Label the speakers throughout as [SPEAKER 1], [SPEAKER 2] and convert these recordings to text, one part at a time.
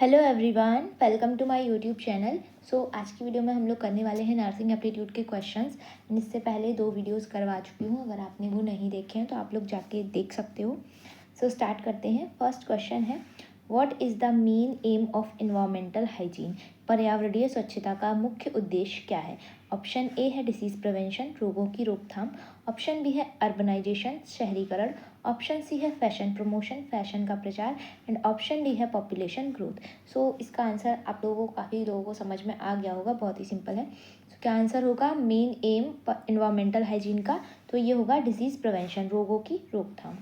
[SPEAKER 1] Hello everyone, welcome to my YouTube channel. आज की video में हम लोग करने वाले हैं नर्सिंग एप्टीट्यूड के क्वेश्चंस। इससे पहले 2 वीडियोस करवा चुकी हूँ, अगर आपने वो नहीं देखे हैं तो आप लोग जाके देख सकते हो। स्टार्ट करते हैं। फर्स्ट क्वेश्चन है, what is the main M of environmental hygiene? पर्यावरणीय स्वच्छता का मुख्य उद्देश्य क्या है? ऑप्शन ए है डिसीज प्रिवेंशन, रोगों की रोकथाम। ऑप्शन बी है अर्बनाइजेशन, शहरीकरण। ऑप्शन सी है फैशन प्रमोशन, फैशन का प्रचार। एंड ऑप्शन डी है पॉपुलेशन ग्रोथ। इसका आंसर आप लोगों को, काफ़ी लोगों को समझ में आ गया होगा, बहुत ही सिंपल है। क्या आंसर होगा मेन एम इन्वायरमेंटल हाइजीन का? तो ये होगा डिसीज प्रिवेंशन, रोगों की रोकथाम।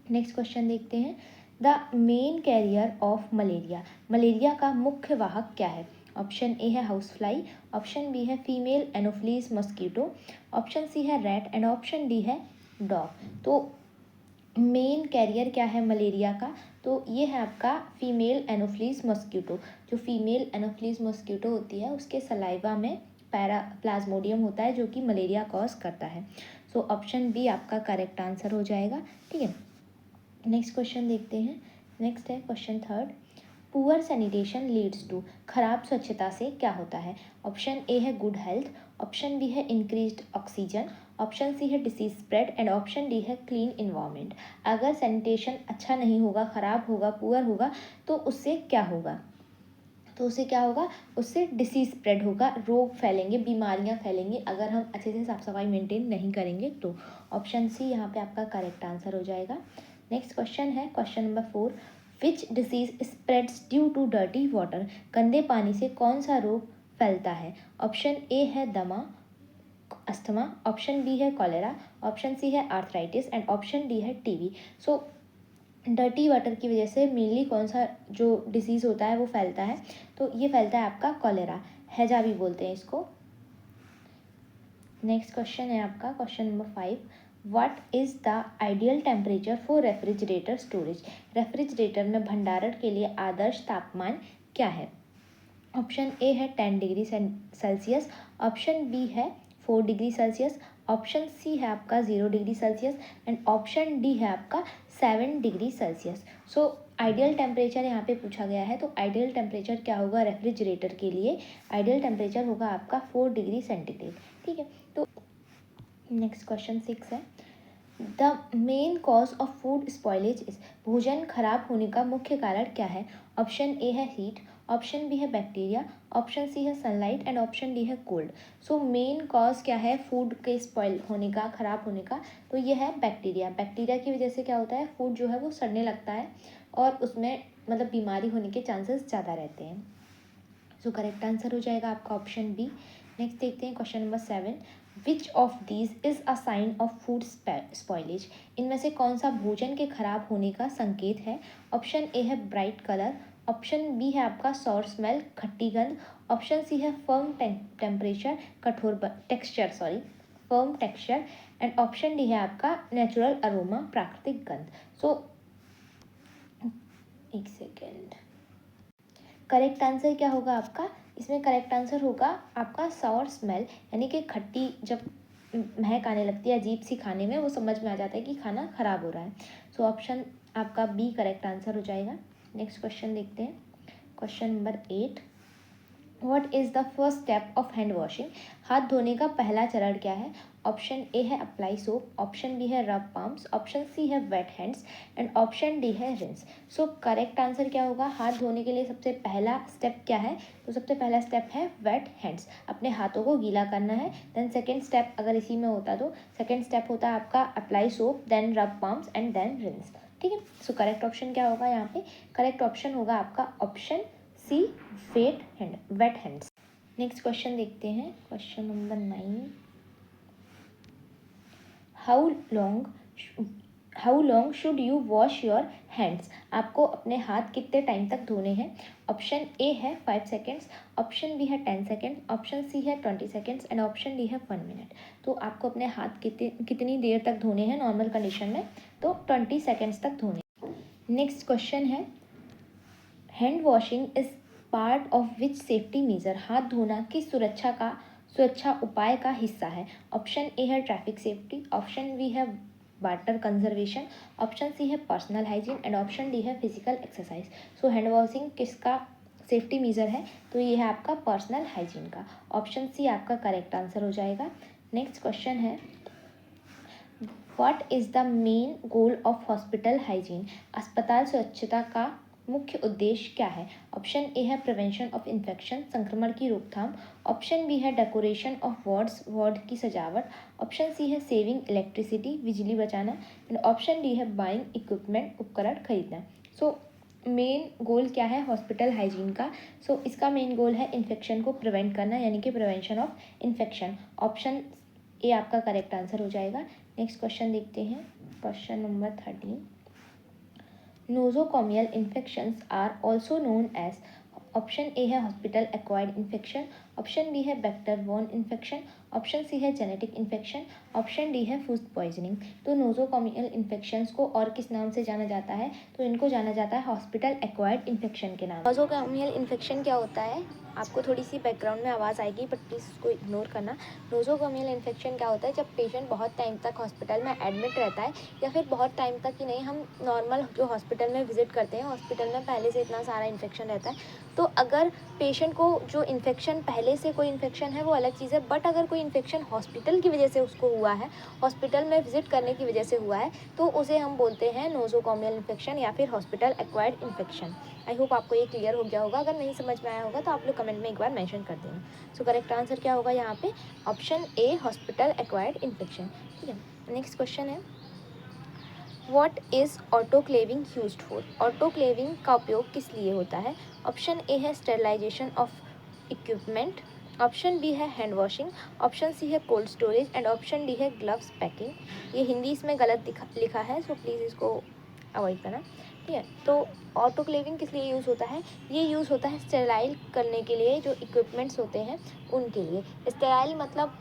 [SPEAKER 1] नेक्स्ट क्वेश्चन देखते हैं, the main carrier of malaria. Malaria का मुख्य वाहक क्या है? ऑप्शन ए है हाउस फ्लाई। ऑप्शन बी है female anopheles mosquito. Option C है रैट। एंड ऑप्शन डी है डॉग। तो मेन कैरियर क्या है मलेरिया का? तो ये है आपका फीमेल एनोफ्लीज मस्कीटो। जो फीमेल एनोफ्लीज मस्कीटो होती है, उसके सलाइवा में प्लाज्मोडियम होता है, जो कि मलेरिया कॉज करता है। ऑप्शन बी आपका करेक्ट आंसर हो जाएगा। ठीक है, नेक्स्ट क्वेश्चन देखते हैं। नेक्स्ट है question third, poor sanitation leads to. खराब स्वच्छता से क्या होता है? ऑप्शन ए है गुड हेल्थ। ऑप्शन बी है इंक्रीज्ड ऑक्सीजन। ऑप्शन सी है disease spread. And option D है क्लीन इन्वायरमेंट। अगर सैनिटेशन अच्छा नहीं होगा, खराब होगा, पुअर होगा, तो उससे क्या होगा? उससे डिसीज स्प्रेड होगा, रोग फैलेंगे, बीमारियां फैलेंगी, अगर हम अच्छे से साफ सफाई मेंटेन नहीं करेंगे तो। ऑप्शन सी यहाँ पे आपका करेक्ट आंसर हो जाएगा। नेक्स्ट क्वेश्चन है question number 4, which disease spreads due to dirty water. गंदे पानी से कौन सा रोग फैलता है? ऑप्शन ए है दमा, अस्थमा। ऑप्शन बी है कॉलेरा। ऑप्शन सी है आर्थराइटिस। एंड ऑप्शन डी है टीबी। डर्टी वाटर की वजह से मेनली कौन सा जो डिसीज़ होता है वो फैलता है? तो ये फैलता है आपका कॉलेरा, हैजा भी बोलते हैं इसको। नेक्स्ट क्वेश्चन है आपका question number 5, what is the ideal temperature for refrigerator storage. Refrigerator में भंडारण के लिए आदर्श तापमान क्या है? ऑप्शन ए है 10 डिग्री सेल्सियस। ऑप्शन बी है 4 डिग्री सेल्सियस। ऑप्शन सी है आपका 0 degree Celsius. And option D है आपका 7 डिग्री सेल्सियस। आइडियल टेम्परेचर यहाँ पे पूछा गया है, तो आइडियल टेम्परेचर क्या होगा रेफ्रिजरेटर के लिए? आइडियल टेम्परेचर होगा आपका 4 डिग्री सेंटीग्रेड। ठीक है, तो नेक्स्ट क्वेश्चन 6 है, the main cause of food spoilage is. भोजन खराब होने का मुख्य कारण क्या है? ऑप्शन ए है हीट। ऑप्शन बी है बैक्टीरिया। ऑप्शन सी है सनलाइट। एंड ऑप्शन डी है कोल्ड। मेन कॉज क्या है फूड के स्पॉइल होने का, खराब होने का? तो ये है बैक्टीरिया। बैक्टीरिया की वजह से क्या होता है, फूड जो है वो सड़ने लगता है और उसमें मतलब बीमारी होने के चांसेस ज़्यादा रहते हैं। करेक्ट आंसर हो जाएगा आपका ऑप्शन बी। नेक्स्ट देखते हैं question number 7, which of these is a sign of food spoilage. इनमें से कौन सा भोजन के खराब होने का संकेत है? ऑप्शन ए है ब्राइट कलर। ऑप्शन बी है आपका सॉर स्मेल, खट्टी गंध। ऑप्शन सी है फर्म टेम्परेचर, कठोर texture, firm texture. And option D है आपका नेचुरल अरोमा, प्राकृतिक गंध। एक सेकेंड, करेक्ट आंसर क्या होगा आपका? इसमें करेक्ट आंसर होगा आपका सॉर स्मेल, यानी कि खट्टी जब महक आने लगती है अजीब सी खाने में, वो समझ में आ जाता है कि खाना खराब हो रहा है। ऑप्शन आपका बी करेक्ट आंसर हो जाएगा। नेक्स्ट क्वेश्चन देखते हैं question number 8, what is the first step of hand washing. हाथ धोने का पहला चरण क्या है? ऑप्शन ए है अप्लाई सोप। ऑप्शन बी है रब पाम्स। ऑप्शन सी है wet hands. And option D है रिंस। करेक्ट आंसर क्या होगा? हाथ धोने के लिए सबसे पहला स्टेप क्या है? तो सबसे पहला स्टेप है वेट हैंड्स, अपने हाथों को गीला करना है। देन सेकेंड स्टेप अगर इसी में होता तो सेकेंड स्टेप होता है आपका अप्लाई सोप, देन रब पाम्स एंड देन रिंस। ठीक है, करेक्ट ऑप्शन क्या होगा यहाँ पे? करेक्ट ऑप्शन होगा आपका option C, wet hands. Next question देखते हैं question number 9, how long should you wash your hands. आपको अपने हाथ कितने टाइम तक धोने हैं? ऑप्शन ए है 5 सेकेंड्स। ऑप्शन बी है 10 सेकेंड। ऑप्शन सी है 20 सेकेंड्स। एंड ऑप्शन डी है 1 मिनट। तो आपको अपने हाथ कितनी देर तक धोने हैं नॉर्मल कंडीशन में? तो 20 सेकेंड्स तक धोने। नेक्स्ट क्वेश्चन है, hand washing is part of which safety major. हाथ धोना किस सुरक्षा उपाय का हिस्सा है? ऑप्शन ए है ट्रैफिक सेफ्टी। ऑप्शन बी है वाटर कंजर्वेशन, ऑप्शन सी है personal hygiene and option D है physical exercise. So hand washing किसका सेफ्टी मेजर है? तो ये है आपका पर्सनल हाइजीन का। ऑप्शन सी आपका करेक्ट आंसर हो जाएगा। नेक्स्ट क्वेश्चन है, what is the main goal of hospital hygiene? अस्पताल स्वच्छता का मुख्य उद्देश्य क्या है? ऑप्शन ए है प्रिवेंशन ऑफ इन्फेक्शन, संक्रमण की रोकथाम। ऑप्शन बी है डेकोरेशन ऑफ वार्ड्स, वार्ड की सजावट। ऑप्शन सी है सेविंग इलेक्ट्रिसिटी, बिजली बचाना। एंड ऑप्शन डी है बाइंग इक्विपमेंट, उपकरण खरीदना। सो मेन गोल क्या है हॉस्पिटल हाइजीन का? सो इसका मेन गोल है इन्फेक्शन को प्रिवेंट करना, यानी कि prevention of infection. Option A आपका करेक्ट आंसर हो जाएगा। नेक्स्ट क्वेश्चन देखते हैं, question number 13। Nosocomial infections are also known as. Option A है hospital acquired infection, option B है vector borne infection, option C है जेनेटिक इन्फेक्शन, ऑप्शन डी है food poisoning. तो नोजोकॉमियल इन्फेक्शंस को और किस नाम से जाना जाता है? तो इनको जाना जाता है हॉस्पिटल एक्वायर्ड इन्फेक्शन के नाम। नोजोकॉमियल इन्फेक्शन क्या होता है? आपको थोड़ी सी बैकग्राउंड में आवाज़ आएगी, बट प्लीज़ उसको इग्नोर करना। नोजोकॉमियल इन्फेक्शन क्या होता है? जब पेशेंट बहुत टाइम तक हॉस्पिटल में एडमिट रहता है, या फिर बहुत टाइम तक ही नहीं, हम नॉर्मल जो हॉस्पिटल में विजिट करते हैं, हॉस्पिटल में पहले से इतना सारा इन्फेक्शन रहता है, तो अगर पेशेंट को जो इन्फेक्शन पहले से कोई इन्फेक्शन है वो अलग चीज़ है, बट अगर कोई इन्फेक्शन हॉस्पिटल की वजह से उसको हुआ है, हॉस्पिटल में विजिट करने की वजह से हुआ है, तो उसे हम बोलते हैं नोजोकॉमियल इन्फेक्शन या फिर hospital acquired infection. I hope आपको ये क्लियर हो गया होगा। अगर नहीं समझ में आया होगा तो आप लोग कमेंट में एक बार मेंशन कर देना। सो करेक्ट आंसर क्या होगा यहाँ पे? Option A hospital acquired infection. ठीक है, नेक्स्ट क्वेश्चन है, what is autoclaving used for? Autoclaving का उपयोग किस लिए होता है? ऑप्शन ए है sterilisation of equipment, option B है हैंड वॉशिंग, ऑप्शन सी है cold storage and option D है ग्लव्स पैकिंग। ये हिंदी इसमें गलत लिखा है, सो प्लीज़ इसको अवॉइड करना। ठीक है, तो ऑटोक्लेविंग किस लिए यूज़ होता है? ये यूज़ होता है स्टेराइल करने के लिए, जो इक्विपमेंट्स होते हैं उनके लिए। स्टेराइल मतलब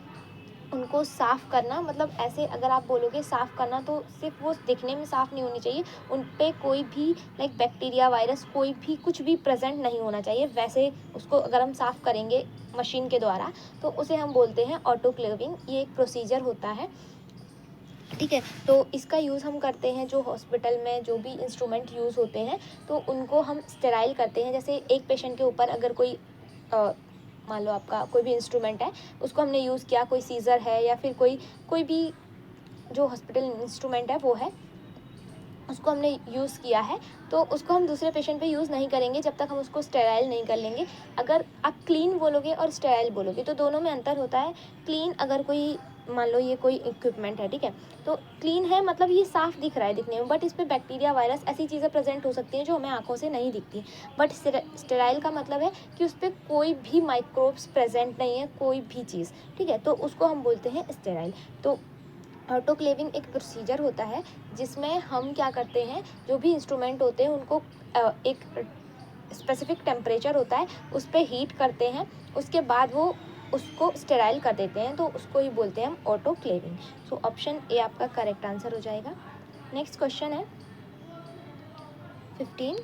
[SPEAKER 1] उनको साफ़ करना, मतलब ऐसे अगर आप बोलोगे साफ़ करना तो सिर्फ वो दिखने में साफ़ नहीं होनी चाहिए, उन पे कोई भी लाइक बैक्टीरिया, वायरस, कोई भी कुछ भी प्रेजेंट नहीं होना चाहिए। वैसे उसको अगर हम साफ़ करेंगे मशीन के द्वारा तो उसे हम बोलते हैं ऑटोक्लेविंग। ये एक प्रोसीजर होता है। ठीक है, तो इसका यूज़ हम करते हैं जो हॉस्पिटल में जो भी इंस्ट्रूमेंट यूज़ होते हैं तो उनको हम स्टेराइल करते हैं। जैसे एक पेशेंट के ऊपर अगर कोई मान लो आपका कोई भी इंस्ट्रूमेंट है, उसको हमने यूज़ किया, कोई सीज़र है या फिर कोई भी जो हॉस्पिटल इंस्ट्रूमेंट है वो है, उसको हमने यूज़ किया है, तो उसको हम दूसरे पेशेंट पे यूज़ नहीं करेंगे जब तक हम उसको स्टेराइल नहीं कर लेंगे। अगर आप क्लीन बोलोगे और स्टेराइल बोलोगे तो दोनों में अंतर होता है। क्लीन अगर कोई मान लो ये कोई इक्विपमेंट है, ठीक है, तो क्लीन है मतलब ये साफ़ दिख रहा है दिखने में, बट इस पर बैक्टीरिया, वायरस, ऐसी चीज़ें प्रेजेंट हो सकती हैं जो हमें आंखों से नहीं दिखती। बट स्टेराइल का मतलब है कि उस पर कोई भी माइक्रोब्स प्रेजेंट नहीं है, कोई भी चीज़। ठीक है, तो उसको हम बोलते हैं स्टेराइल। तो ऑटोक्लेविंग एक प्रोसीजर होता है जिसमें हम क्या करते हैं, जो भी इंस्ट्रूमेंट होते हैं उनको एक स्पेसिफिक टेम्परेचर होता है उस पर हीट करते हैं, उसके बाद वो उसको स्टेराइल कर देते हैं, तो उसको ही बोलते हैं हम ऑटोक्लेविंग। सो ऑप्शन ए आपका करेक्ट आंसर हो जाएगा। नेक्स्ट क्वेश्चन है 15।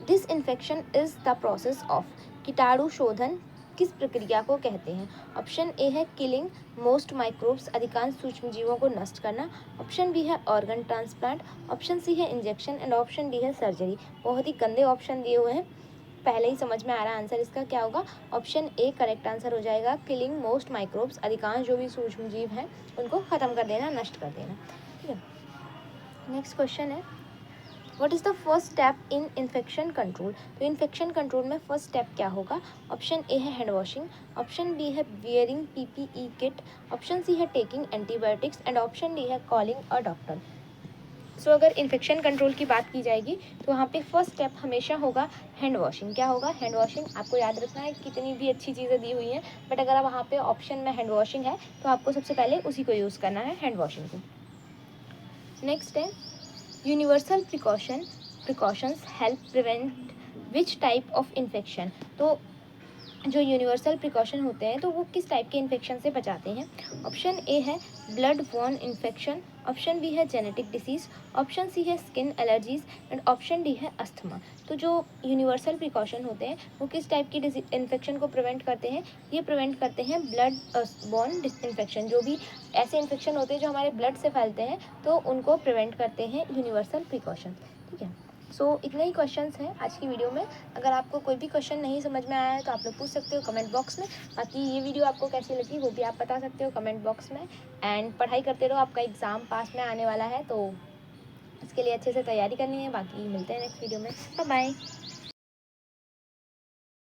[SPEAKER 1] Disinfection is the process of. कीटाणु शोधन किस प्रक्रिया को कहते हैं? ऑप्शन ए है किलिंग मोस्ट माइक्रोब्स, अधिकांश सूक्ष्म जीवों को नष्ट करना। ऑप्शन बी है ऑर्गन ट्रांसप्लांट, ऑप्शन सी है इंजेक्शन एंड ऑप्शन डी है सर्जरी। बहुत ही गंदे ऑप्शन दिए हुए हैं, पहले ही समझ में आ रहा है आंसर इसका क्या होगा। ऑप्शन ए करेक्ट आंसर हो जाएगा, किलिंग मोस्ट माइक्रोब्स, अधिकांश जो भी सूक्ष्म जीव हैं उनको ख़त्म कर देना, नष्ट कर देना। ठीक है, नेक्स्ट क्वेश्चन है, what is the first step in infection control? तो इन्फेक्शन कंट्रोल में फर्स्ट स्टेप क्या होगा? ऑप्शन ए है हैंड वॉशिंग, ऑप्शन बी है wearing PPE kit, option C है taking antibiotics and option D है कॉलिंग अ डॉक्टर। सो अगर infection control की बात की जाएगी तो वहाँ पे फर्स्ट स्टेप हमेशा होगा हैंड वॉशिंग। क्या होगा? Hand washing. आपको याद रखना है कितनी भी अच्छी चीज़ें दी हुई हैं, बट अगर वहाँ पे ऑप्शन में हैंड वॉशिंग है तो आपको सबसे पहले उसी को यूज़ करना है, हैंड वॉशिंग को। नेक्स्ट है universal precautions help prevent which type of infection? तो जो यूनिवर्सल प्रिकॉशन होते हैं तो वो किस टाइप के इन्फेक्शन से बचाते हैं। ऑप्शन ए है blood borne infection, option B है जेनेटिक डिसीज़, ऑप्शन सी है skin allergies and option D है अस्थमा। तो जो यूनिवर्सल प्रिकॉशन होते हैं वो किस टाइप की इन्फेक्शन को प्रिवेंट करते हैं, ये प्रिवेंट करते हैं ब्लड बॉर्न इन्फेक्शन। जो भी ऐसे इन्फेक्शन होते हैं जो हमारे ब्लड से फैलते हैं तो उनको प्रिवेंट करते हैं यूनिवर्सल प्रिकॉशन। ठीक है, सो इतने ही क्वेश्चंस हैं आज की वीडियो में। अगर आपको कोई भी क्वेश्चन नहीं समझ में आया है तो आप लोग पूछ सकते हो कमेंट बॉक्स में। बाकी ये वीडियो आपको कैसी लगी वो भी आप बता सकते हो कमेंट बॉक्स में। एंड पढ़ाई करते रहो, आपका एग्ज़ाम पास में आने वाला है तो इसके लिए अच्छे से तैयारी करनी है। बाकी मिलते हैं नेक्स्ट वीडियो में, बाय बाय।